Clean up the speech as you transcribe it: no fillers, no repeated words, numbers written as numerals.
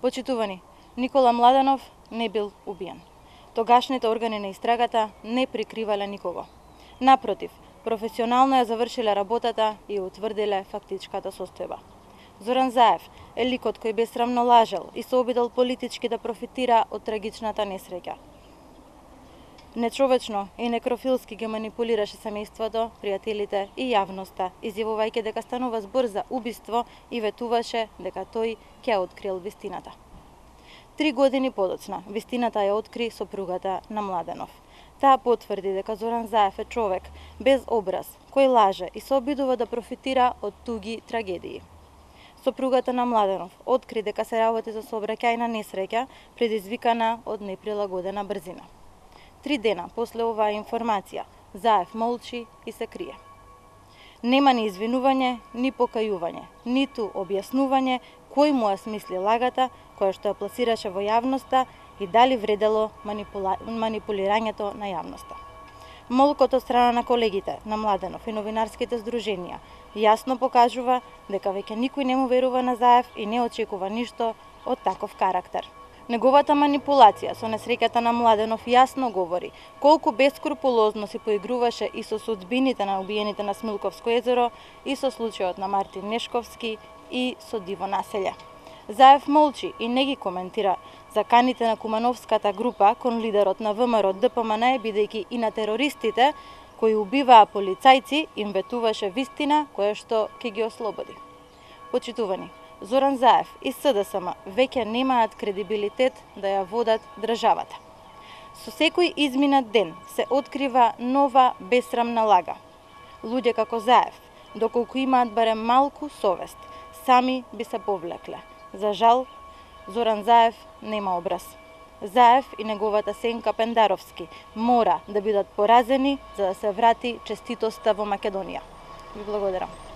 Почитувани, Никола Младенов не бил убиен. Тогашните органи на истрагата не прикривале никого. Напротив, професионално ја завршиле работата и утврдиле фактичката состојба. Зоран Заев е ликот кој бесрамно лажел и се обидел политички да профитира од трагичната несреќа. Нечовечно и некрофилски ги манипулираше семејството, пријателите и јавноста, изјавувајќи дека станува збор за убиство и ветуваше дека тој ќе открил вистината. 3 години подоцна, вистината ја откри сопругата на Младенов. Таа потврди дека Зоран Заев е човек без образ, кој лаже и се обидува да профитира од туги трагедии. Сопругата на Младенов откри дека се работи за сообраќајна несреќа предизвикана од неприлагодена брзина. 3 дена после оваа информација, Заев молчи и се крие. Нема ни извинување, ни покајување, ниту објаснување кој му ја смисли лагата која што ја пласираше во јавноста и дали вредело манипулирањето на јавноста. Молкот од страна на колегите на Младенов и новинарските здруженија јасно покажува дека веќе никој не му верува на Заев и не очекува ништо од таков карактер. Неговата манипулација со несреќата на Младенов јасно говори колку бескрупулозно си поигруваше и со судбините на убиените на Смилковско езеро, и со случајот на Мартин Нешковски, и со Диво населје. Заев молчи и не ги коментира заканите на Кумановската група кон лидерот на ВМРО ДПМН, бидејќи и на терористите кои убиваа полицајци им ветуваше вистина која што ќе ги ослободи. Почитувани, Зоран Заев и СДСМ веќе немаат кредибилитет да ја водат државата. Со секој изминат ден се открива нова бесрамна лага. Луѓе како Заев, доколку имаат барем малку совест, сами би се повлекле. За жал, Зоран Заев нема образ. Заев и неговата сенка Пендаровски мора да бидат поразени за да се врати честитоста во Македонија. Ви благодарам.